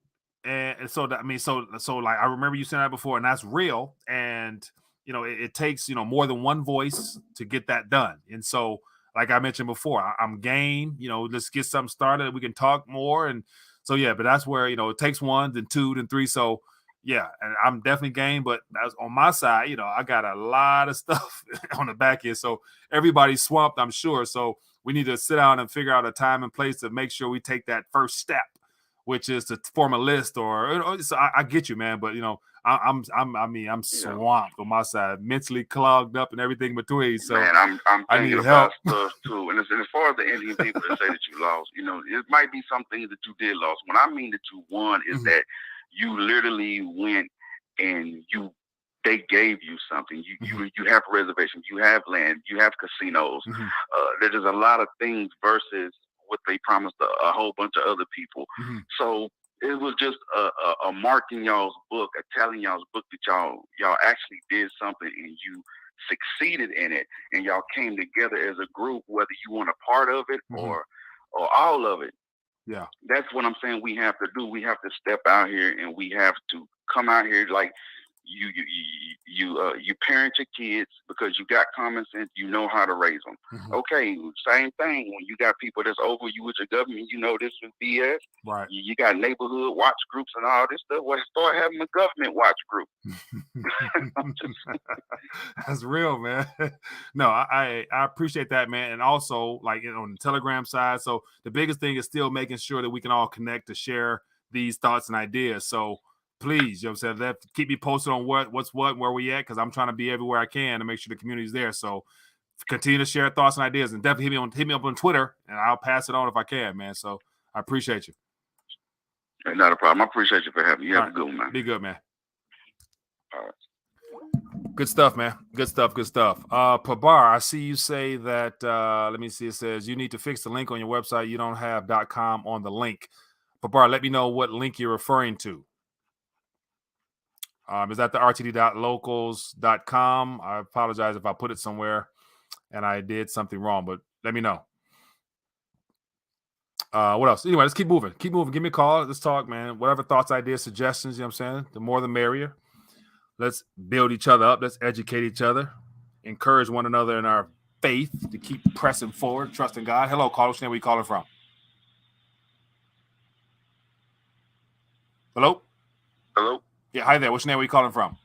And so that, I mean, so like, I remember you saying that before, and that's real. And, it takes, more than one voice to get that done. And so, like I mentioned before, I'm game, let's get something started. We can talk more. And so, yeah, but that's where, it takes one, then two, then three. So, yeah, and I'm definitely game, but that's on my side, I got a lot of stuff on the back end. So everybody's swamped, I'm sure. So we need to sit down and figure out a time and place to make sure we take that first step, which is to form a list or so I get you, man. But I'm swamped on my side, mentally clogged up and everything between. So man, I'm I thinking need about help. stuff too. And as far as the Indian people that say that you lost, it might be some things that you did lost. When I mean that you won is that you literally went and they gave you something. You have reservations, you have land, you have casinos. There's a lot of things versus what they promised a whole bunch of other people. So it was just a mark in y'all's book, a telling y'all's book that y'all actually did something and you succeeded in it, and y'all came together as a group, whether you want a part of it or all of it. Yeah. That's what I'm saying we have to do. We have to step out here and we have to come out here like you parent your kids because you got common sense. You know how to raise them. Mm-hmm. Okay, same thing. When you got people that's over you with your government, you know this is BS. Right. You got neighborhood watch groups and all this stuff. Well, start having a government watch group. That's real, man. No, I appreciate that, man. And also, like on the Telegram side, so the biggest thing is still making sure that we can all connect to share these thoughts and ideas. So please, you know what I'm saying, keep me posted on what's what and where we at, because I'm trying to be everywhere I can to make sure the community's there. So continue to share thoughts and ideas, and definitely hit me up on Twitter, and I'll pass it on if I can, man. So I appreciate you. Hey, not a problem. I appreciate you for having me. You have a good one, man. Be good, man. All right. Good stuff, man. Good stuff. Pabar, I see you say that, let me see, it says you need to fix the link on your website. You don't have .com on the link. Pabar, let me know what link you're referring to. Is that the rtd.locals.com? I apologize if I put it somewhere and I did something wrong, but let me know. What else? Anyway, let's keep moving. Keep moving. Give me a call. Let's talk, man. Whatever thoughts, ideas, suggestions, you know what I'm saying? The more the merrier. Let's build each other up. Let's educate each other. Encourage one another in our faith to keep pressing forward, trusting God. Hello, caller. Where are you calling from? Hello? Hello? Yeah, hi there. What's your name? Where you calling from?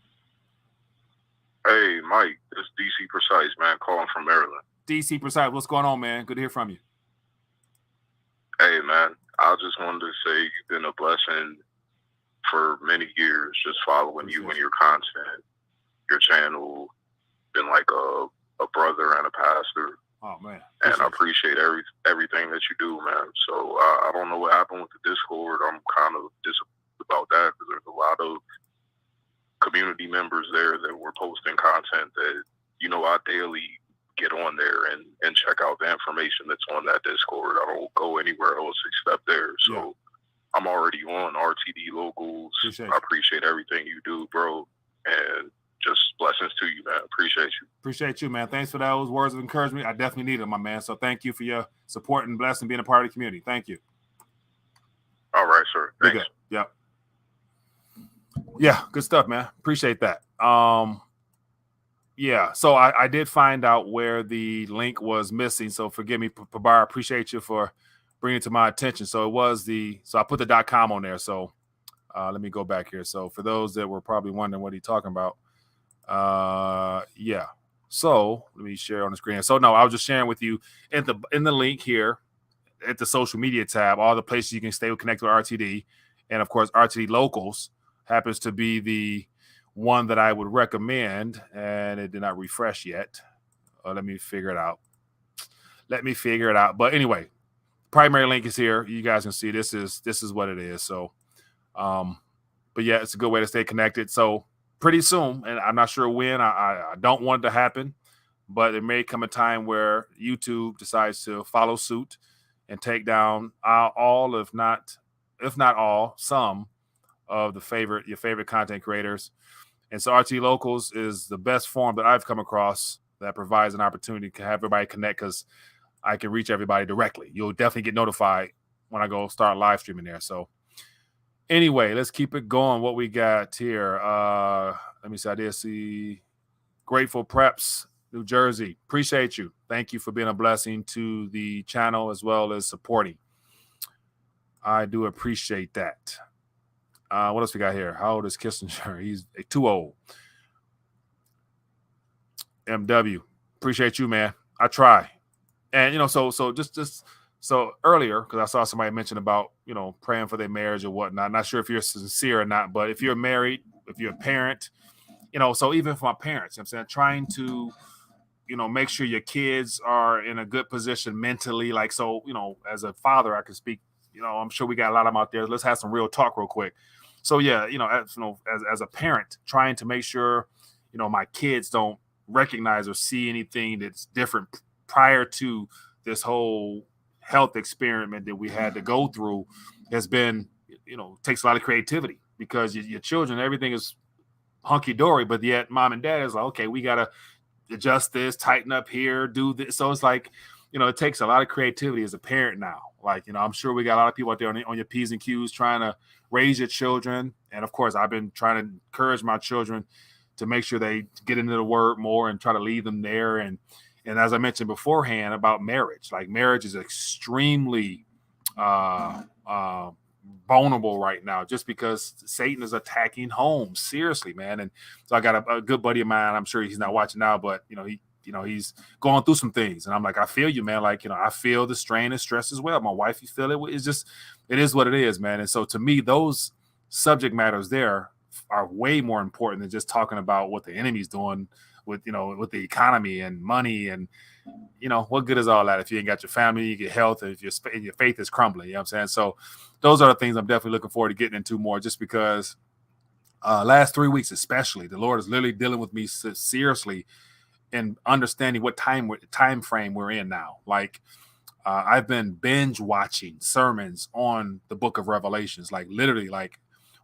Hey, Mike. It's DC Precise, man, calling from Maryland. DC Precise. What's going on, man? Good to hear from you. Hey, man. I just wanted to say you've been a blessing for many years, just following you and your content. Your channel been like a brother and a pastor. Oh, man. And I appreciate everything that you do, man. So I don't know what happened with the Discord. I'm kind of disappointed about that because there's a lot of community members there that were posting content that, you know, I daily get on there and check out the information that's on that Discord. I don't go anywhere else except there. So yeah. I'm already on RTD Locals. I appreciate everything you do, bro. And just blessings to you, man. Appreciate you. Appreciate you, man. Thanks for those words of encouragement. I definitely need them, my man. So thank you for your support and blessing, being a part of the community. Thank you. All right, sir. Thanks. Yep. Yeah, good stuff, man. Appreciate that. Yeah, so I did find out where the link was missing. So forgive me, Pabar. I appreciate you for bringing it to my attention. So it was so I put the .com on there. So let me go back here. So for those that were probably wondering what he's talking about, yeah. So let me share on the screen. So no, I was just sharing with you in the link here at the social media tab, all the places you can stay connected with RTD, and of course RTD Locals happens to be the one that I would recommend, and it did not refresh yet. Let me figure it out. But anyway, primary link is here. You guys can see this is what it is. So, but yeah, it's a good way to stay connected. So pretty soon, and I'm not sure when. I don't want it to happen, but there may come a time where YouTube decides to follow suit and take down all, if not all, some of your favorite content creators. And so RT Locals is the best form that I've come across that provides an opportunity to have everybody connect, because I can reach everybody directly. You'll definitely get notified when I go start live streaming there. So anyway, let's keep it going. What we got here. Let me see. I did see Grateful Preps, New Jersey. Appreciate you. Thank you for being a blessing to the channel as well as supporting. I do appreciate that. What else we got here? How old is Kissinger? He's too old. MW. Appreciate you, man. I try. And, you know, so just earlier, because I saw somebody mention about, you know, praying for their marriage or whatnot. Not sure if you're sincere or not, but if you're married, if you're a parent, you know, so even for my parents, I'm saying trying to, you know, make sure your kids are in a good position mentally. Like, so, you know, as a father, I can speak, you know, I'm sure we got a lot of them out there. Let's have some real talk real quick. So, yeah, you know, as a parent, trying to make sure, you know, my kids don't recognize or see anything that's different prior to this whole health experiment that we had to go through has been, you know, takes a lot of creativity, because your children, everything is hunky-dory, but yet mom and dad is like, okay, we got to adjust this, tighten up here, do this. So it's like, you know, it takes a lot of creativity as a parent now. Like, I'm sure we got a lot of people out there on your P's and Q's trying to raise your children. And of course, I've been trying to encourage my children to make sure they get into the word more and try to lead them there. And as I mentioned beforehand about marriage, like marriage is extremely vulnerable right now just because Satan is attacking homes. Seriously, man. And so I got a good buddy of mine. I'm sure he's not watching now, but he's going through some things. And I'm like, I feel you, man. Like, I feel the strain and stress as well. My wife, you feel it. It's just, it is what it is, man. And so to me, those subject matters there are way more important than just talking about what the enemy's doing with the economy and money. And, what good is all that if you ain't got your family, you get health, and if your faith is crumbling, you know what I'm saying? So those are the things I'm definitely looking forward to getting into more, just because last 3 weeks, especially, the Lord is literally dealing with me seriously and understanding what time frame we're in now. Like, I've been binge watching sermons on the book of Revelations, like literally like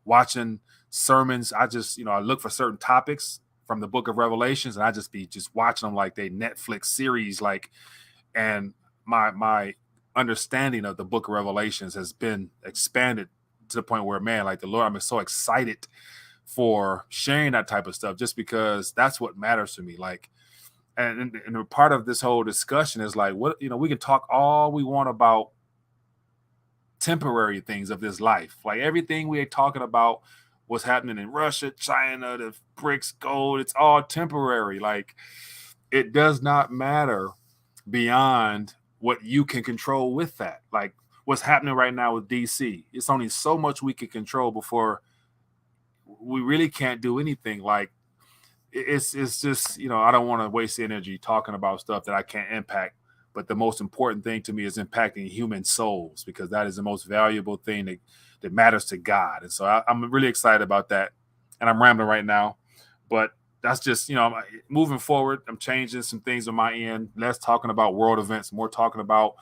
watching sermons. I just, I look for certain topics from the book of Revelations, and I just be watching them like they Netflix series. Like, and my understanding of the book of Revelations has been expanded to the point where, man, like the Lord, I'm so excited for sharing that type of stuff, just because that's what matters to me. Like, and a part of this whole discussion is like, what, we can talk all we want about temporary things of this life. Like everything we're talking about, what's happening in Russia, China, the BRICS, gold, it's all temporary. Like, it does not matter beyond what you can control with that. Like what's happening right now with DC, it's only so much we can control before we really can't do anything. Like, it's just, I don't want to waste energy talking about stuff that I can't impact. But the most important thing to me is impacting human souls, because that is the most valuable thing that matters to God. And so I'm really excited about that. And I'm rambling right now, but that's just, moving forward. I'm changing some things on my end. Less talking about world events, more talking about,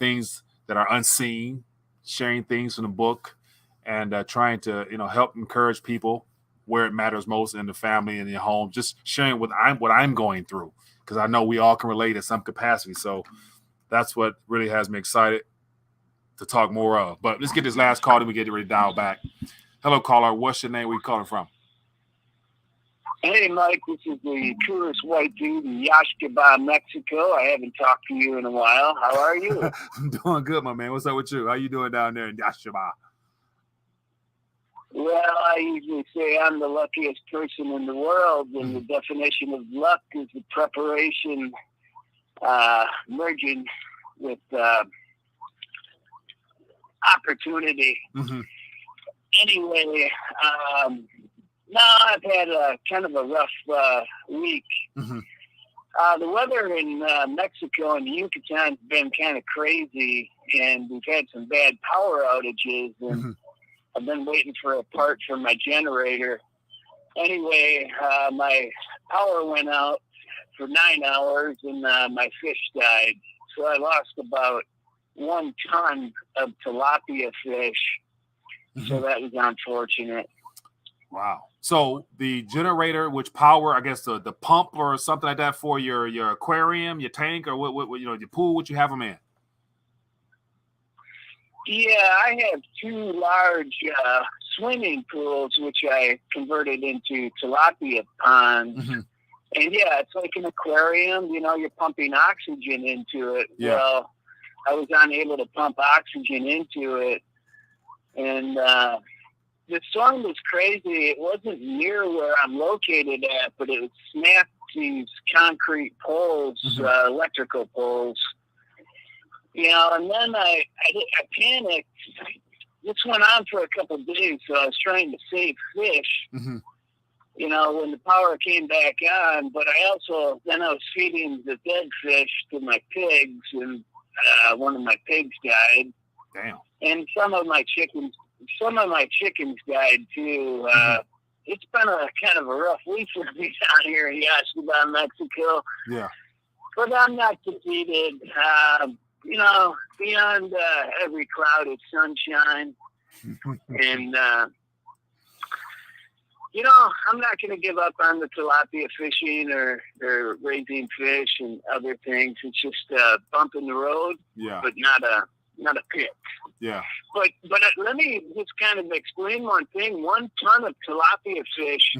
things that are unseen, sharing things from the book, and trying to, help encourage people where it matters most in the family and your home, just sharing what I'm going through, because I know we all can relate in some capacity. So that's what really has me excited to talk more of. But let's get this last call, and we get ready to dial back. Hello, caller. What's your name? Where you calling from? Hey, Mike. This is the tourist white dude in Yaxchiba, Mexico. I haven't talked to you in a while. How are you? I'm doing good, my man. What's up with you? How you doing down there in Yaxchiba? Well, I usually say I'm the luckiest person in the world, and the definition of luck is the preparation merging with opportunity. Mm-hmm. Anyway, no, I've had a kind of a rough week. Mm-hmm. The weather in Mexico and the Yucatan has been kind of crazy, and we've had some bad power outages, and Mm-hmm. I've been waiting for a part for my generator. Anyway, my power went out for 9 hours, and my fish died. So I lost about 1 ton of tilapia fish. Mm-hmm. So that was unfortunate. Wow. So the generator, which power, I guess the pump or something like that for your aquarium, your tank, or what your pool, what you have them in? Yeah, I have 2 large swimming pools, which I converted into tilapia ponds. Mm-hmm. And yeah, it's like an aquarium. You're pumping oxygen into it. Yeah. Well, I was unable to pump oxygen into it. And the storm was crazy. It wasn't near where I'm located at, but it snapped these concrete poles, Mm-hmm. Electrical poles. And then I panicked. This went on for a couple of days, so I was trying to save fish, Mm-hmm. when the power came back on. But I was feeding the dead fish to my pigs, and one of my pigs died. Damn. And some of my chickens died too. Mm-hmm. It's been a kind of a rough week for me down here in Yaxchiba, Mexico. Yeah. But I'm not defeated. Beyond every cloud is sunshine. And, I'm not going to give up on the tilapia fishing or raising fish and other things. It's just a bump in the road, Yeah. but not not a pick. Yeah. But let me just kind of explain one thing. 1 ton of tilapia fish,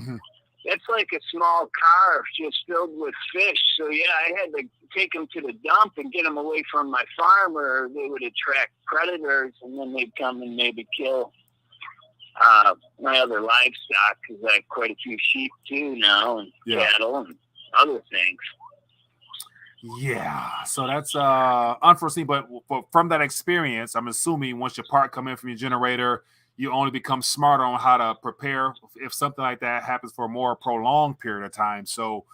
that's like a small car just filled with fish. So, yeah, I had to take them to the dump and get them away from my farm, or they would attract predators, and then they'd come and maybe kill my other livestock, because I have quite a few sheep, too, now, and cattle and other things. Yeah, so that's unforeseen, but from that experience, I'm assuming once your part come in from your generator, you only become smarter on how to prepare if something like that happens for a more prolonged period of time. So,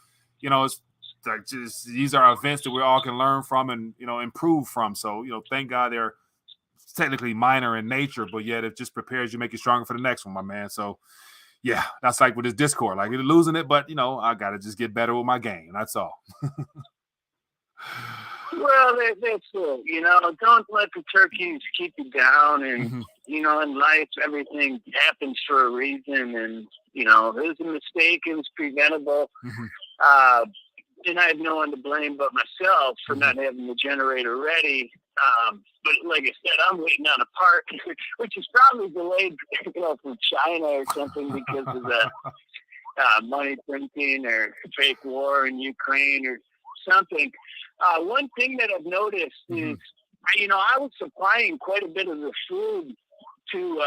it's like just these are events that we all can learn from and improve from. So, thank God they're technically minor in nature, but yet it just prepares you, make you stronger for the next one, my man. So, yeah, that's like with this Discord, like you're losing it, but I gotta just get better with my game. That's all. Well, that's it. Don't let the turkeys keep you down. And, in life, everything happens for a reason. And, it was a mistake. It was preventable. And I have no one to blame but myself for not having the generator ready. But like I said, I'm waiting on a part, which is probably delayed, from China or something because of the money printing or fake war in Ukraine or something. One thing that I've noticed is, I was supplying quite a bit of the food to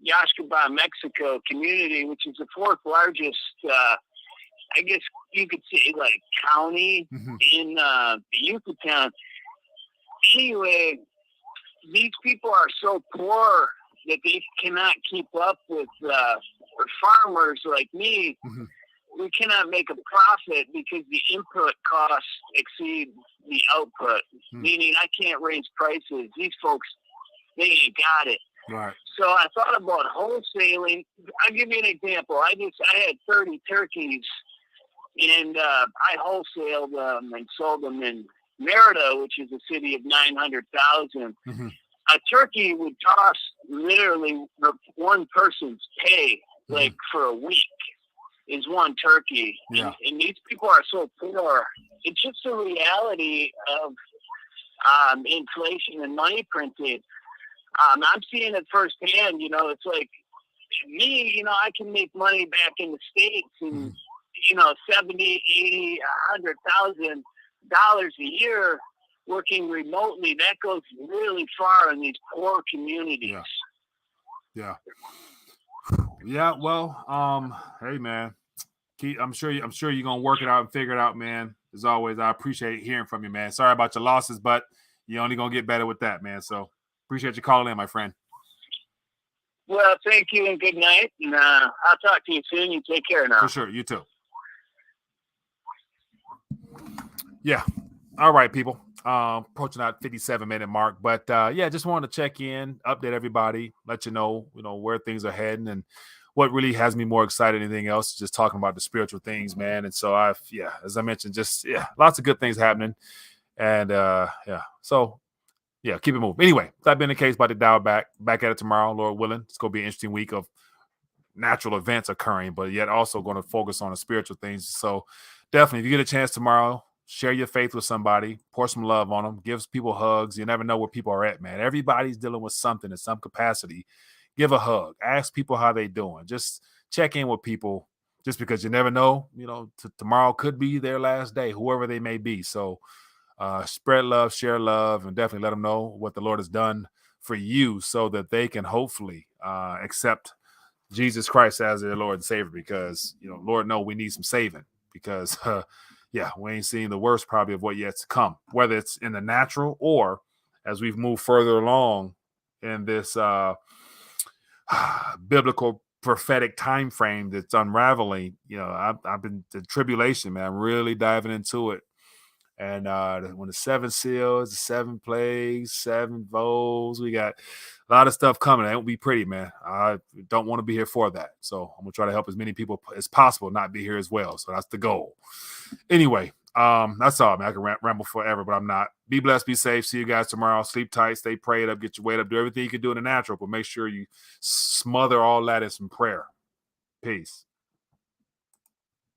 Yaxcaba, Mexico community, which is the 4th largest, I guess you could say, like, county in Yucatan. Anyway, these people are so poor that they cannot keep up with farmers like me. We cannot make a profit because the input costs exceed the output, meaning I can't raise prices. These folks, they ain't got it. Right. So I thought about wholesaling. I'll give you an example. I had 30 turkeys, and I wholesaled them and sold them in Merida, which is a city of 900,000. A turkey would cost literally one person's pay, like for a week. Is one turkey. Yeah. And these people are so poor. It's just a reality of inflation and money printing. I'm seeing it firsthand. It's like me, I can make money back in the States and, $70, $80, $100,000 a year working remotely. That goes really far in these poor communities. Yeah. Yeah. Well, hey, man. I'm sure you're gonna work it out and figure it out, man. As always, I appreciate hearing from you, man. Sorry about your losses, but you're only gonna get better with that, man. So appreciate you calling in, my friend. Well, thank you and good night. And I'll talk to you soon. You take care now. For sure, you too. Yeah. All right, people. Approaching that 57-minute mark, but just wanted to check in, update everybody, let you know where things are heading, and what really has me more excited than anything else is just talking about the spiritual things, man. And so as I mentioned, lots of good things happening. And so keep it moving. Anyway, that being the case, about to dial back at it tomorrow, Lord willing. It's going to be an interesting week of natural events occurring, but yet also going to focus on the spiritual things. So definitely, if you get a chance tomorrow, share your faith with somebody, pour some love on them, give people hugs. You never know where people are at, man. Everybody's dealing with something in some capacity. Give a hug. Ask people how they doing. Just check in with people, just because you never know. Tomorrow could be their last day, whoever they may be. So spread love, share love, and definitely let them know what the Lord has done for you so that they can hopefully accept Jesus Christ as their Lord and Savior, because, Lord, no, we need some saving, because we ain't seeing the worst probably of what yet to come, whether it's in the natural or as we've moved further along in this biblical prophetic time frame that's unraveling. I've been the tribulation, man. I'm really diving into it. And when the 7 seals, the 7 plagues, 7 woes, we got a lot of stuff coming. It won't be pretty, man. I don't want to be here for that. So I'm gonna try to help as many people as possible not be here as well. So that's the goal. Anyway, that's all, man. I can ramble forever, but I'm not. Be blessed, be safe. See you guys tomorrow. Sleep tight, stay prayed up, get your weight up, do everything you can do in the natural, but make sure you smother all that in some prayer. Peace.